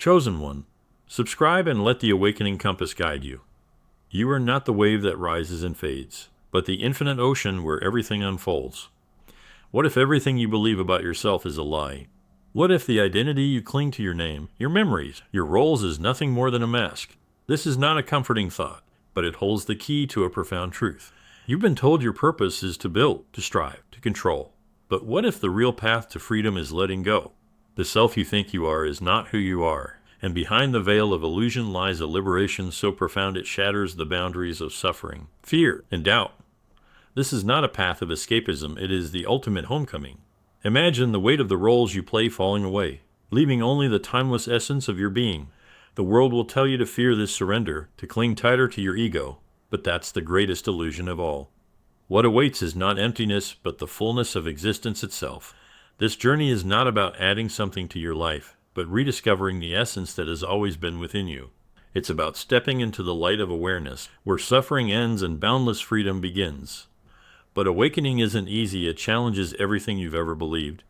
Chosen one, subscribe and let the awakening compass guide you. You are not the wave that rises and fades, but the infinite ocean where everything unfolds. What if everything you believe about yourself is a lie? What if the identity you cling to, your name, your memories, your roles, is nothing more than a mask? This is not a comforting thought, but it holds the key to a profound truth. You've been told your purpose is to build, to strive, to control. But what if the real path to freedom is letting go? The self you think you are is not who you are, and behind the veil of illusion lies a liberation so profound it shatters the boundaries of suffering, fear, and doubt. This is not a path of escapism, it is the ultimate homecoming. Imagine the weight of the roles you play falling away, leaving only the timeless essence of your being. The world will tell you to fear this surrender, to cling tighter to your ego, but that's the greatest illusion of all. What awaits is not emptiness, but the fullness of existence itself. This journey is not about adding something to your life, but rediscovering the essence that has always been within you. It's about stepping into the light of awareness, where suffering ends and boundless freedom begins. But awakening isn't easy, it challenges everything you've ever believed.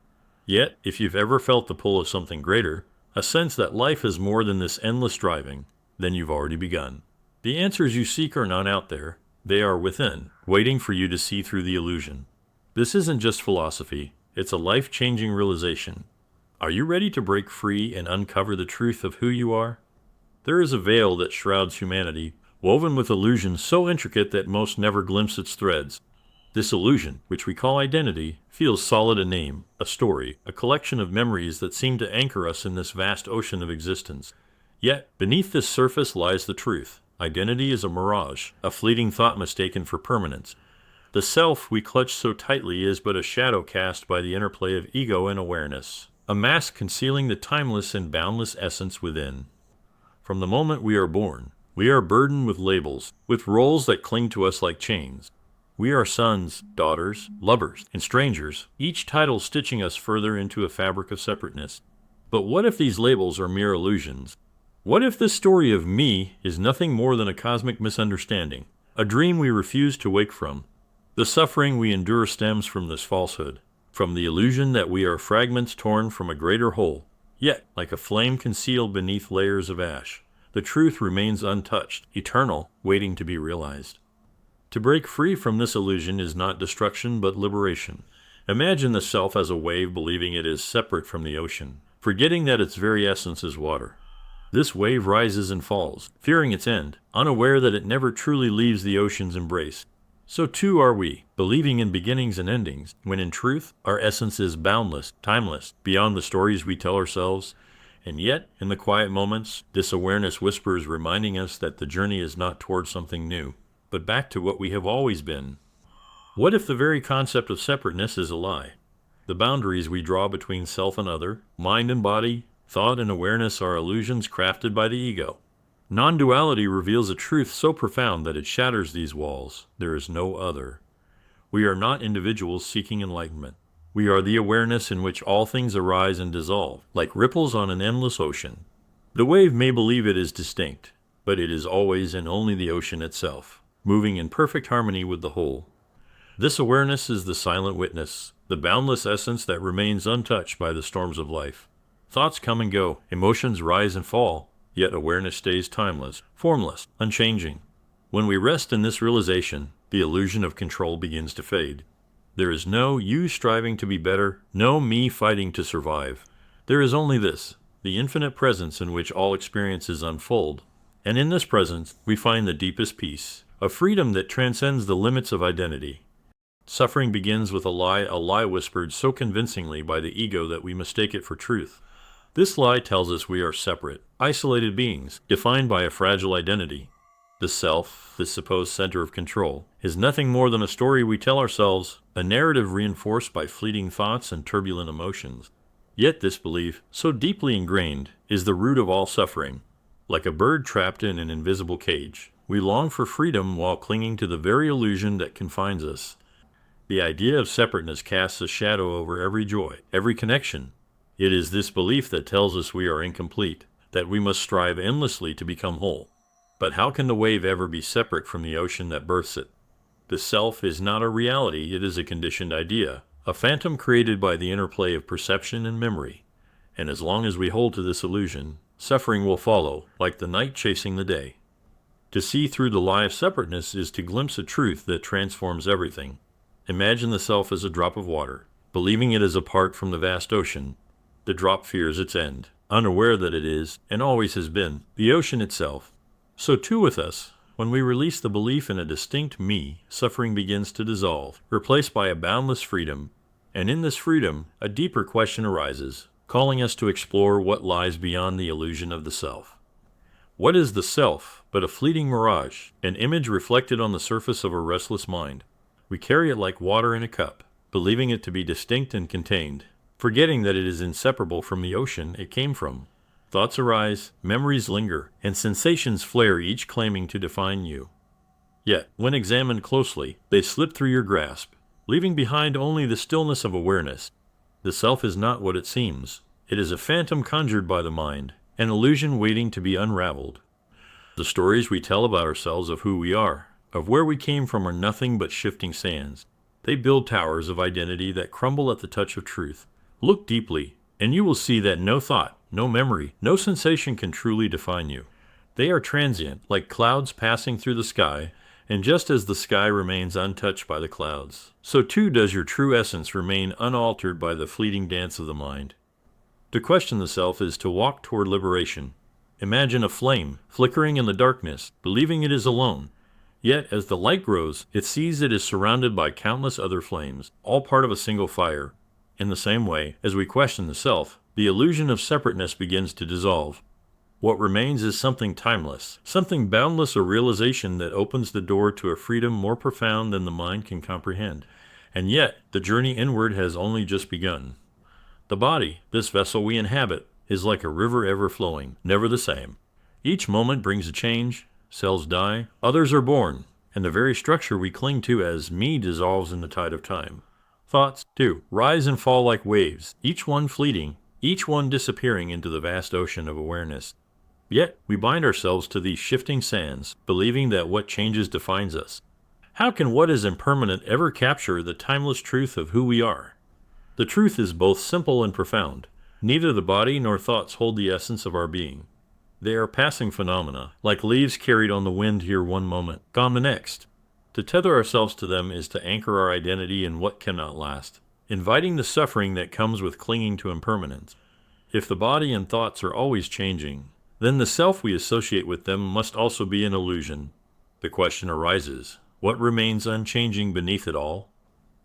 Yet, if you've ever felt the pull of something greater, a sense that life is more than this endless striving, then you've already begun. The answers you seek are not out there, they are within, waiting for you to see through the illusion. This isn't just philosophy, it's a life-changing realization. Are you ready to break free and uncover the truth of who you are? There is a veil that shrouds humanity, woven with illusions so intricate that most never glimpse its threads. This illusion, which we call identity, feels solid, a name, a story, a collection of memories that seem to anchor us in this vast ocean of existence. Yet, beneath this surface lies the truth. Identity is a mirage, a fleeting thought mistaken for permanence. The self we clutch so tightly is but a shadow cast by the interplay of ego and awareness, a mask concealing the timeless and boundless essence within. From the moment we are born, we are burdened with labels, with roles that cling to us like chains. We are sons, daughters, lovers, and strangers, each title stitching us further into a fabric of separateness. But what if these labels are mere illusions? What if this story of me is nothing more than a cosmic misunderstanding, a dream we refuse to wake from? The suffering we endure stems from this falsehood, from the illusion that we are fragments torn from a greater whole. Yet, like a flame concealed beneath layers of ash, the truth remains untouched, eternal, waiting to be realized. To break free from this illusion is not destruction but liberation. Imagine the self as a wave believing it is separate from the ocean, forgetting that its very essence is water. This wave rises and falls, fearing its end, unaware that it never truly leaves the ocean's embrace. So too are we, believing in beginnings and endings, when in truth our essence is boundless, timeless, beyond the stories we tell ourselves. And yet, in the quiet moments, this awareness whispers, reminding us that the journey is not toward something new, but back to what we have always been. What if the very concept of separateness is a lie? The boundaries we draw between self and other, mind and body, thought and awareness are illusions crafted by the ego. Nonduality reveals a truth so profound that it shatters these walls. There is no other. We are not individuals seeking enlightenment. We are the awareness in which all things arise and dissolve, like ripples on an endless ocean. The wave may believe it is distinct, but it is always and only the ocean itself, moving in perfect harmony with the whole. This awareness is the silent witness, the boundless essence that remains untouched by the storms of life. Thoughts come and go, emotions rise and fall, yet awareness stays timeless, formless, unchanging. When we rest in this realization, the illusion of control begins to fade. There is no you striving to be better, no me fighting to survive. There is only this, the infinite presence in which all experiences unfold. And in this presence, we find the deepest peace, a freedom that transcends the limits of identity. Suffering begins with a lie whispered so convincingly by the ego that we mistake it for truth. This lie tells us we are separate, isolated beings, defined by a fragile identity. The self, this supposed center of control, is nothing more than a story we tell ourselves, a narrative reinforced by fleeting thoughts and turbulent emotions. Yet this belief, so deeply ingrained, is the root of all suffering. Like a bird trapped in an invisible cage, we long for freedom while clinging to the very illusion that confines us. The idea of separateness casts a shadow over every joy, every connection. It is this belief that tells us we are incomplete, that we must strive endlessly to become whole. But how can the wave ever be separate from the ocean that births it? The self is not a reality, it is a conditioned idea, a phantom created by the interplay of perception and memory. And as long as we hold to this illusion, suffering will follow, like the night chasing the day. To see through the lie of separateness is to glimpse a truth that transforms everything. Imagine the self as a drop of water. Believing it is apart from the vast ocean, the drop fears its end, unaware that it is, and always has been, the ocean itself. So too with us, when we release the belief in a distinct me, suffering begins to dissolve, replaced by a boundless freedom. And in this freedom, a deeper question arises, calling us to explore what lies beyond the illusion of the self. What is the self but a fleeting mirage, an image reflected on the surface of a restless mind? We carry it like water in a cup, believing it to be distinct and contained, forgetting that it is inseparable from the ocean it came from. Thoughts arise, memories linger, and sensations flare, each claiming to define you. Yet, when examined closely, they slip through your grasp, leaving behind only the stillness of awareness. The self is not what it seems. It is a phantom conjured by the mind, an illusion waiting to be unraveled. The stories we tell about ourselves of who we are, of where we came from, are nothing but shifting sands. They build towers of identity that crumble at the touch of truth. Look deeply, and you will see that no thought, no memory, no sensation can truly define you. They are transient, like clouds passing through the sky, and just as the sky remains untouched by the clouds, so too does your true essence remain unaltered by the fleeting dance of the mind. To question the self is to walk toward liberation. Imagine a flame flickering in the darkness, believing it is alone. Yet, as the light grows, it sees it is surrounded by countless other flames, all part of a single fire. In the same way, as we question the self, the illusion of separateness begins to dissolve. What remains is something timeless, something boundless, a realization that opens the door to a freedom more profound than the mind can comprehend. And yet, the journey inward has only just begun. The body, this vessel we inhabit, is like a river ever flowing, never the same. Each moment brings a change, cells die, others are born, and the very structure we cling to as me dissolves in the tide of time. Thoughts, too, rise and fall like waves, each one fleeting, each one disappearing into the vast ocean of awareness. Yet, we bind ourselves to these shifting sands, believing that what changes defines us. How can what is impermanent ever capture the timeless truth of who we are? The truth is both simple and profound. Neither the body nor thoughts hold the essence of our being. They are passing phenomena, like leaves carried on the wind here one moment, gone the next. To tether ourselves to them is to anchor our identity in what cannot last, inviting the suffering that comes with clinging to impermanence. If the body and thoughts are always changing, then the self we associate with them must also be an illusion. The question arises, what remains unchanging beneath it all?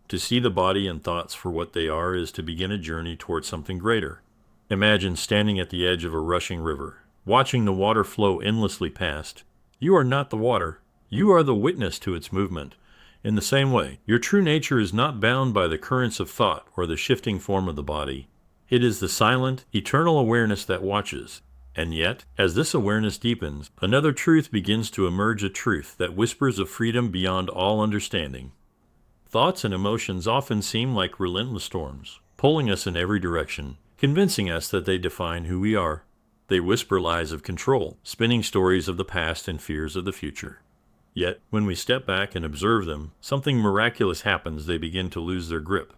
To see the body and thoughts for what they are is to begin a journey toward something greater. Imagine standing at the edge of a rushing river, watching the water flow endlessly past. You are not the water. You are the witness to its movement. In the same way, your true nature is not bound by the currents of thought or the shifting form of the body. It is the silent, eternal awareness that watches. And yet, as this awareness deepens, another truth begins to emerge, a truth that whispers of freedom beyond all understanding. Thoughts and emotions often seem like relentless storms, pulling us in every direction, convincing us that they define who we are. They whisper lies of control, spinning stories of the past and fears of the future. Yet, when we step back and observe them, something miraculous happens. They begin to lose their grip.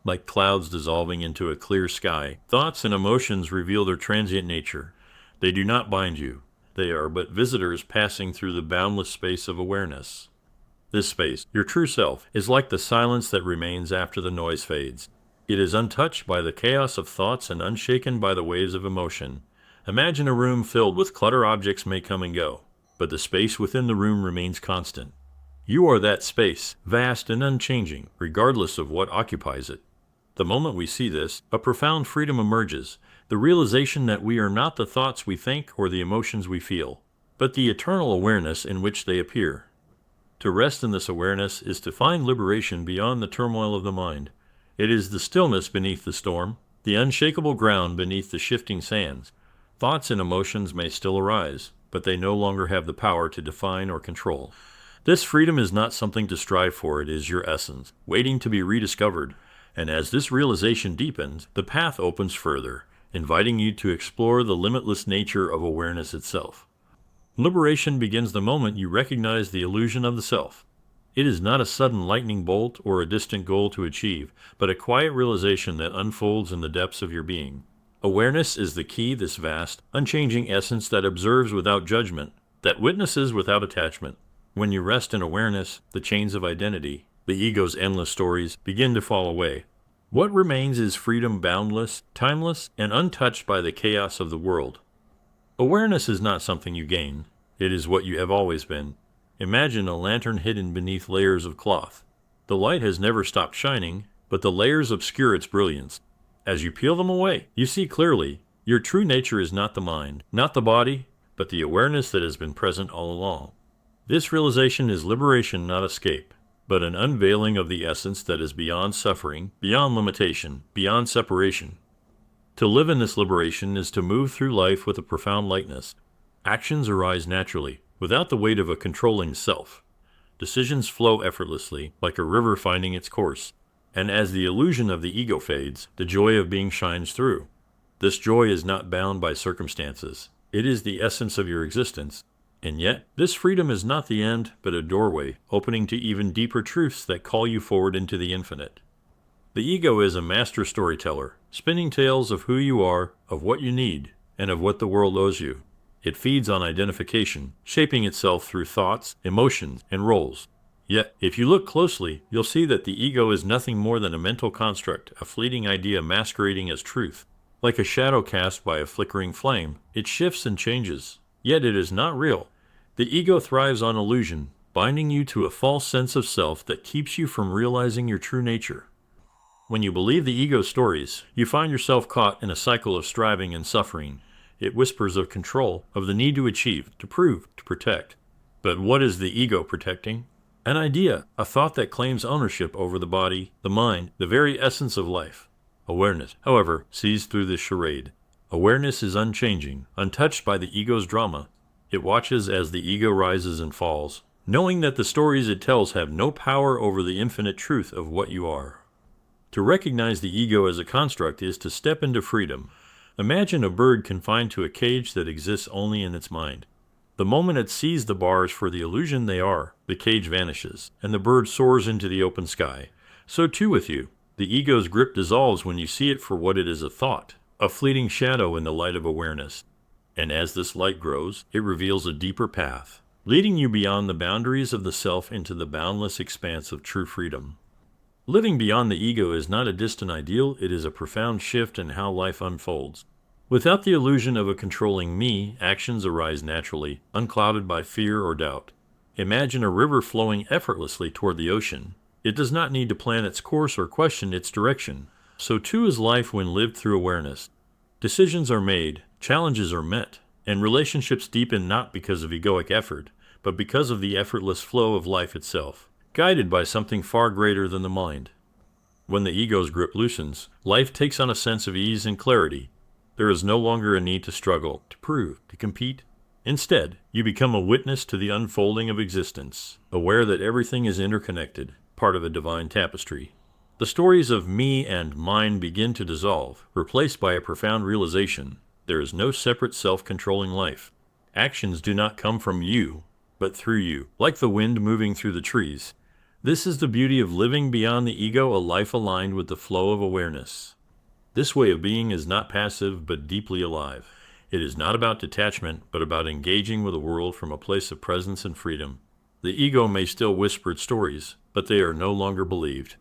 Like clouds dissolving into a clear sky, thoughts and emotions reveal their transient nature. They do not bind you. They are but visitors passing through the boundless space of awareness. This space, your true self, is like the silence that remains after the noise fades. It is untouched by the chaos of thoughts and unshaken by the waves of emotion. Imagine a room filled with clutter. Objects may come and go, but the space within the room remains constant. You are that space, vast and unchanging, regardless of what occupies it. The moment we see this, a profound freedom emerges, the realization that we are not the thoughts we think or the emotions we feel, but the eternal awareness in which they appear. To rest in this awareness is to find liberation beyond the turmoil of the mind. It is the stillness beneath the storm, the unshakable ground beneath the shifting sands. Thoughts and emotions may still arise, but they no longer have the power to define or control. This freedom is not something to strive for, it is your essence, waiting to be rediscovered. And as this realization deepens, the path opens further, inviting you to explore the limitless nature of awareness itself. Liberation begins the moment you recognize the illusion of the self. It is not a sudden lightning bolt or a distant goal to achieve, but a quiet realization that unfolds in the depths of your being. Awareness is the key, this vast, unchanging essence that observes without judgment, that witnesses without attachment. When you rest in awareness, the chains of identity, the ego's endless stories, begin to fall away. What remains is freedom, boundless, timeless, and untouched by the chaos of the world. Awareness is not something you gain. It is what you have always been. Imagine a lantern hidden beneath layers of cloth. The light has never stopped shining, but the layers obscure its brilliance. As you peel them away, you see clearly, your true nature is not the mind, not the body, but the awareness that has been present all along. This realization is liberation, not escape, but an unveiling of the essence that is beyond suffering, beyond limitation, beyond separation. To live in this liberation is to move through life with a profound lightness. Actions arise naturally, without the weight of a controlling self. Decisions flow effortlessly, like a river finding its course. And as the illusion of the ego fades, the joy of being shines through. This joy is not bound by circumstances. It is the essence of your existence. And yet, this freedom is not the end, but a doorway, opening to even deeper truths that call you forward into the infinite. The ego is a master storyteller, spinning tales of who you are, of what you need, and of what the world owes you. It feeds on identification, shaping itself through thoughts, emotions, and roles. Yet, if you look closely, you'll see that the ego is nothing more than a mental construct, a fleeting idea masquerading as truth. Like a shadow cast by a flickering flame, it shifts and changes. Yet it is not real. The ego thrives on illusion, binding you to a false sense of self that keeps you from realizing your true nature. When you believe the ego's stories, you find yourself caught in a cycle of striving and suffering. It whispers of control, of the need to achieve, to prove, to protect. But what is the ego protecting? An idea, a thought that claims ownership over the body, the mind, the very essence of life. Awareness, however, sees through this charade. Awareness is unchanging, untouched by the ego's drama. It watches as the ego rises and falls, knowing that the stories it tells have no power over the infinite truth of what you are. To recognize the ego as a construct is to step into freedom. Imagine a bird confined to a cage that exists only in its mind. The moment it sees the bars for the illusion they are, the cage vanishes, and the bird soars into the open sky. So too with you. The ego's grip dissolves when you see it for what it is, a thought, a fleeting shadow in the light of awareness. And as this light grows, it reveals a deeper path, leading you beyond the boundaries of the self into the boundless expanse of true freedom. Living beyond the ego is not a distant ideal, it is a profound shift in how life unfolds. Without the illusion of a controlling me, actions arise naturally, unclouded by fear or doubt. Imagine a river flowing effortlessly toward the ocean. It does not need to plan its course or question its direction. So too is life when lived through awareness. Decisions are made, challenges are met, and relationships deepen not because of egoic effort, but because of the effortless flow of life itself, guided by something far greater than the mind. When the ego's grip loosens, life takes on a sense of ease and clarity. There is no longer a need to struggle, to prove, to compete. Instead, you become a witness to the unfolding of existence, aware that everything is interconnected, part of a divine tapestry. The stories of me and mine begin to dissolve, replaced by a profound realization. There is no separate self-controlling life. Actions do not come from you, but through you, like the wind moving through the trees. This is the beauty of living beyond the ego, a life aligned with the flow of awareness. This way of being is not passive, but deeply alive. It is not about detachment, but about engaging with the world from a place of presence and freedom. The ego may still whisper its stories, but they are no longer believed.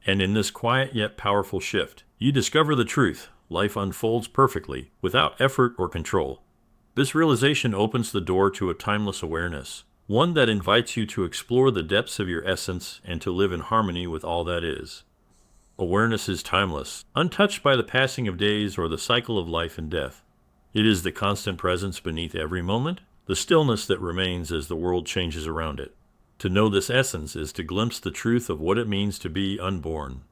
And in this quiet yet powerful shift, you discover the truth. Life unfolds perfectly, without effort or control. This realization opens the door to a timeless awareness, one that invites you to explore the depths of your essence and to live in harmony with all that is. Awareness is timeless, untouched by the passing of days or the cycle of life and death. It is the constant presence beneath every moment, the stillness that remains as the world changes around it. To know this essence is to glimpse the truth of what it means to be unborn.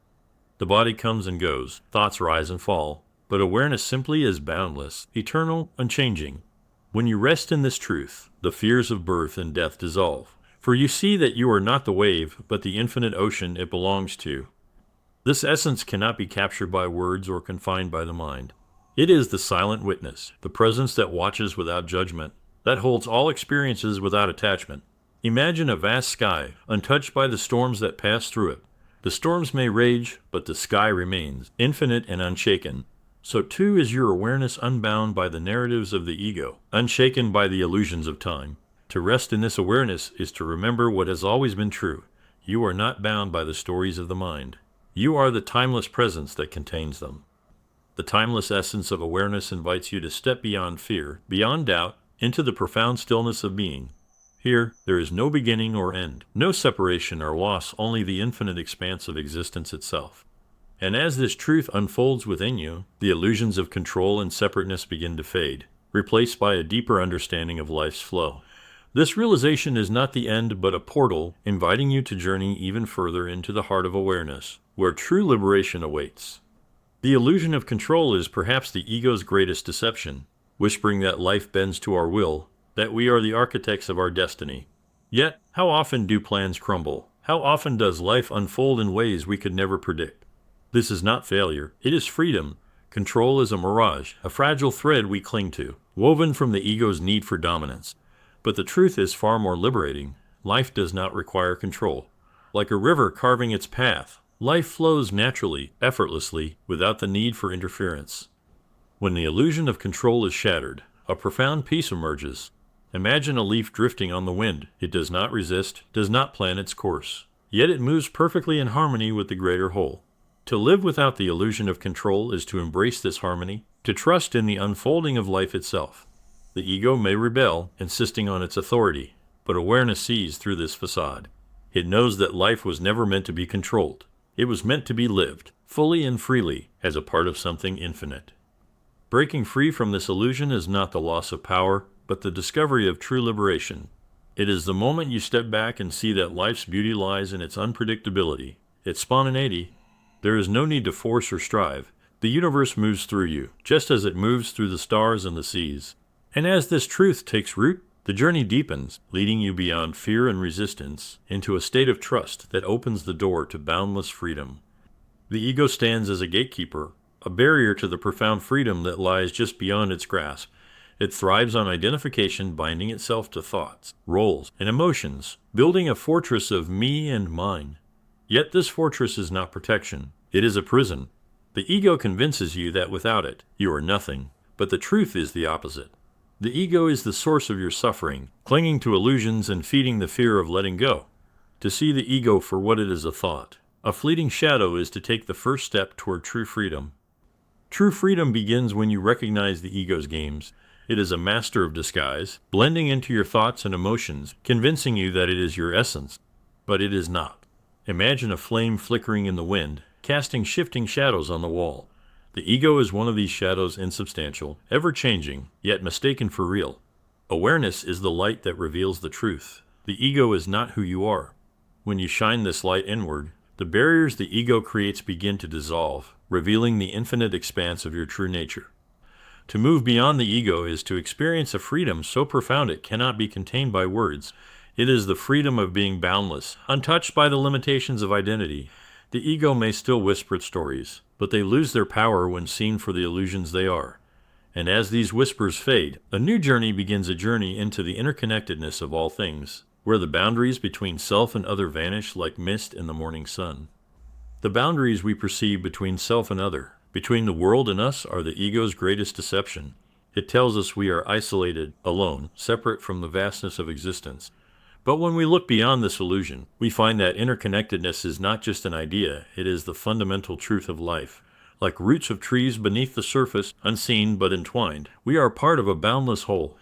The body comes and goes, thoughts rise and fall, but awareness simply is boundless, eternal, unchanging. When you rest in this truth, the fears of birth and death dissolve, for you see that you are not the wave, but the infinite ocean it belongs to. This essence cannot be captured by words or confined by the mind. It is the silent witness, the presence that watches without judgment, that holds all experiences without attachment. Imagine a vast sky, untouched by the storms that pass through it. The storms may rage, but the sky remains, infinite and unshaken. so too is your awareness unbound by the narratives of the ego, unshaken by the illusions of time. To rest in this awareness is to remember what has always been true. You are not bound by the stories of the mind. You are the timeless presence that contains them. The timeless essence of awareness invites you to step beyond fear, beyond doubt, into the profound stillness of being. Here, there is no beginning or end, no separation or loss, only the infinite expanse of existence itself. And as this truth unfolds within you, the illusions of control and separateness begin to fade, replaced by a deeper understanding of life's flow. This realization is not the end, but a portal, inviting you to journey even further into the heart of awareness, where true liberation awaits. The illusion of control is perhaps the ego's greatest deception, whispering that life bends to our will, that we are the architects of our destiny. Yet, how often do plans crumble? How often does life unfold in ways we could never predict? This is not failure, it is freedom. Control is a mirage, a fragile thread we cling to, woven from the ego's need for dominance. But the truth is far more liberating. Life does not require control. Like a river carving its path, life flows naturally, effortlessly, without the need for interference. When the illusion of control is shattered, a profound peace emerges. Imagine a leaf drifting on the wind. It does not resist, does not plan its course. Yet it moves perfectly in harmony with the greater whole. To live without the illusion of control is to embrace this harmony, to trust in the unfolding of life itself. The ego may rebel, insisting on its authority, but awareness sees through this facade. It knows that life was never meant to be controlled. It was meant to be lived, fully and freely, as a part of something infinite. Breaking free from this illusion is not the loss of power, but the discovery of true liberation. It is the moment you step back and see that life's beauty lies in its unpredictability, its spontaneity. There is no need to force or strive. The universe moves through you, just as it moves through the stars and the seas. And as this truth takes root, the journey deepens, leading you beyond fear and resistance into a state of trust that opens the door to boundless freedom. The ego stands as a gatekeeper, a barrier to the profound freedom that lies just beyond its grasp. It thrives on identification, binding itself to thoughts, roles, and emotions, building a fortress of me and mine. Yet this fortress is not protection. It is a prison. The ego convinces you that without it, you are nothing. But the truth is the opposite. The ego is the source of your suffering, clinging to illusions and feeding the fear of letting go. To see the ego for what it is, a thought, a fleeting shadow, is to take the first step toward true freedom. True freedom begins when you recognize the ego's games. It is a master of disguise, blending into your thoughts and emotions, convincing you that it is your essence. But it is not. Imagine a flame flickering in the wind, casting shifting shadows on the wall. The ego is one of these shadows, insubstantial, ever-changing, yet mistaken for real. Awareness is the light that reveals the truth. The ego is not who you are. When you shine this light inward, the barriers the ego creates begin to dissolve, revealing the infinite expanse of your true nature. To move beyond the ego is to experience a freedom so profound it cannot be contained by words. It is the freedom of being boundless, untouched by the limitations of identity. The ego may still whisper stories, but they lose their power when seen for the illusions they are. And as these whispers fade, a new journey begins, a journey into the interconnectedness of all things, where the boundaries between self and other vanish like mist in the morning sun. The boundaries we perceive between self and other, between the world and us, are the ego's greatest deception. It tells us we are isolated, alone, separate from the vastness of existence. But when we look beyond this illusion, we find that interconnectedness is not just an idea, it is the fundamental truth of life. Like roots of trees beneath the surface, unseen but entwined, we are part of a boundless whole.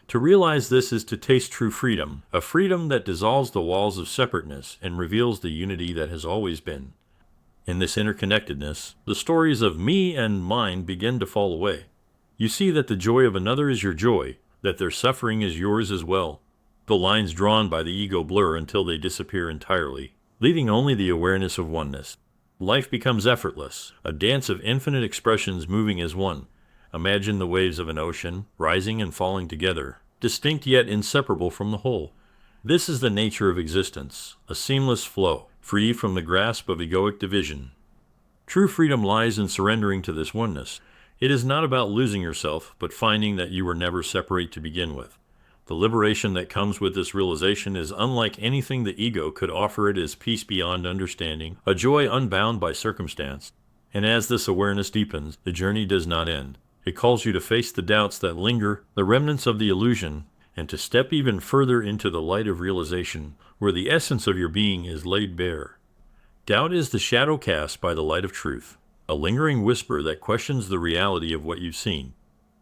To realize this is to taste true freedom, a freedom that dissolves the walls of separateness and reveals the unity that has always been. In this interconnectedness, the stories of me and mine begin to fall away. You see that the joy of another is your joy, that their suffering is yours as well. The lines drawn by the ego blur until they disappear entirely, leaving only the awareness of oneness. Life becomes effortless, a dance of infinite expressions moving as one. Imagine the waves of an ocean, rising and falling together, distinct yet inseparable from the whole. This is the nature of existence, a seamless flow, free from the grasp of egoic division. True freedom lies in surrendering to this oneness. It is not about losing yourself, but finding that you were never separate to begin with. The liberation that comes with this realization is unlike anything the ego could offer. It is peace beyond understanding, a joy unbound by circumstance. And as this awareness deepens, the journey does not end. It calls you to face the doubts that linger, the remnants of the illusion, and to step even further into the light of realization, where the essence of your being is laid bare. Doubt is the shadow cast by the light of truth, a lingering whisper that questions the reality of what you've seen.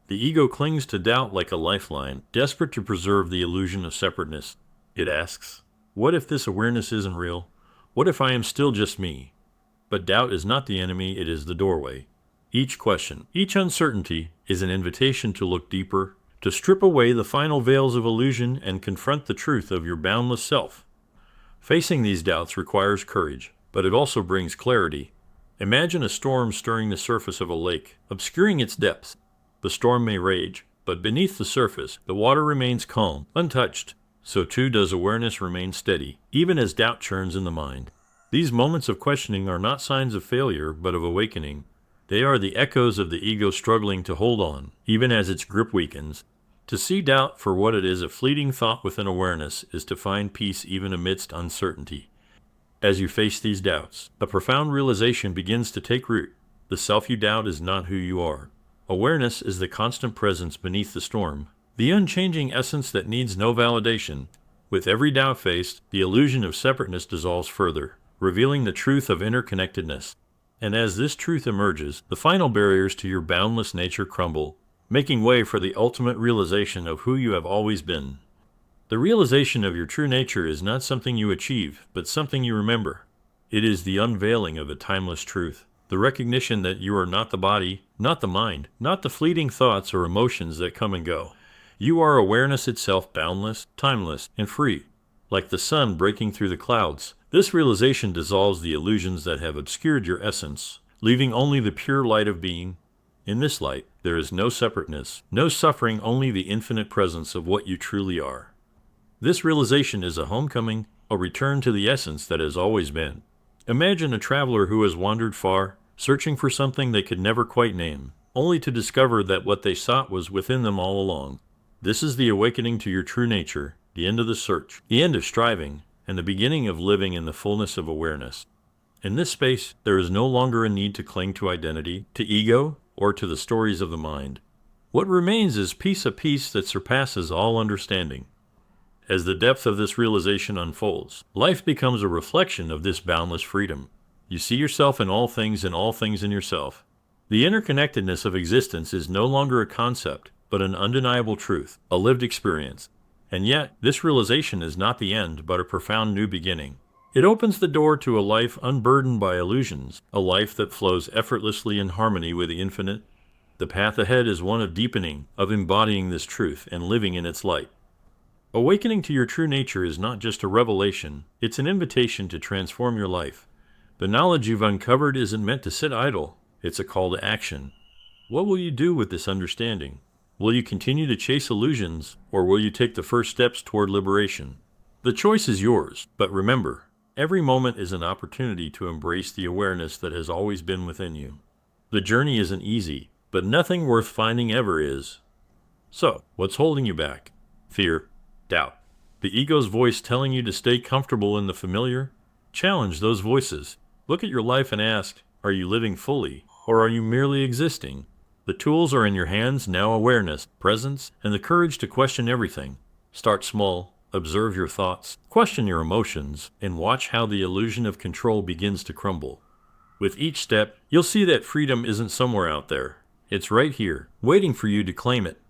The ego clings to doubt like a lifeline, desperate to preserve the illusion of separateness. It asks, what if this awareness isn't real? What if I am still just me? But doubt is not the enemy, it is the doorway. Each question, each uncertainty, is an invitation to look deeper, to strip away the final veils of illusion and confront the truth of your boundless self. Facing these doubts requires courage, but it also brings clarity. Imagine a storm stirring the surface of a lake, obscuring its depths. The storm may rage, but beneath the surface, the water remains calm, untouched. So too does awareness remain steady, even as doubt churns in the mind. These moments of questioning are not signs of failure, but of awakening. They are the echoes of the ego struggling to hold on, even as its grip weakens. To see doubt for what it is, a fleeting thought within awareness, is to find peace even amidst uncertainty. As you face these doubts, a profound realization begins to take root. The self you doubt is not who you are. Awareness is the constant presence beneath the storm, the unchanging essence that needs no validation. With every doubt faced, the illusion of separateness dissolves further, revealing the truth of interconnectedness. And as this truth emerges, the final barriers to your boundless nature crumble, making way for the ultimate realization of who you have always been. The realization of your true nature is not something you achieve, but something you remember. It is the unveiling of a timeless truth, the recognition that you are not the body, not the mind, not the fleeting thoughts or emotions that come and go. You are awareness itself, boundless, timeless, and free. Like the sun breaking through the clouds, this realization dissolves the illusions that have obscured your essence, leaving only the pure light of being. In this light, there is no separateness, no suffering, only the infinite presence of what you truly are. This realization is a homecoming, a return to the essence that has always been. Imagine a traveler who has wandered far, searching for something they could never quite name, only to discover that what they sought was within them all along. This is the awakening to your true nature, the end of the search, the end of striving, and the beginning of living in the fullness of awareness. In this space, there is no longer a need to cling to identity, to ego, or to the stories of the mind. What remains is peace, a peace that surpasses all understanding. As the depth of this realization unfolds, life becomes a reflection of this boundless freedom. You see yourself in all things and all things in yourself. The interconnectedness of existence is no longer a concept, but an undeniable truth, a lived experience. And yet, this realization is not the end, but a profound new beginning. It opens the door to a life unburdened by illusions, a life that flows effortlessly in harmony with the infinite. The path ahead is one of deepening, of embodying this truth and living in its light. Awakening to your true nature is not just a revelation, it's an invitation to transform your life. The knowledge you've uncovered isn't meant to sit idle, it's a call to action. What will you do with this understanding? Will you continue to chase illusions, or will you take the first steps toward liberation? The choice is yours, but remember, every moment is an opportunity to embrace the awareness that has always been within you. The journey isn't easy, but nothing worth finding ever is. So, what's holding you back? Fear, doubt, the ego's voice telling you to stay comfortable in the familiar? Challenge those voices. Look at your life and ask, are you living fully, or are you merely existing? The tools are in your hands now: awareness, presence, and the courage to question everything. Start small, observe your thoughts, question your emotions, and watch how the illusion of control begins to crumble. With each step, you'll see that freedom isn't somewhere out there. It's right here, waiting for you to claim it.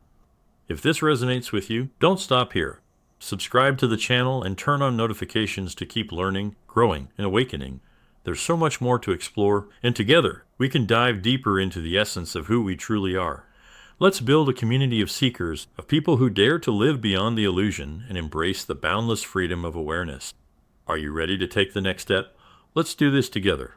If this resonates with you, don't stop here. Subscribe to the channel and turn on notifications to keep learning, growing, and awakening. There's so much more to explore, and together, we can dive deeper into the essence of who we truly are. Let's build a community of seekers, of people who dare to live beyond the illusion and embrace the boundless freedom of awareness. Are you ready to take the next step? Let's do this together.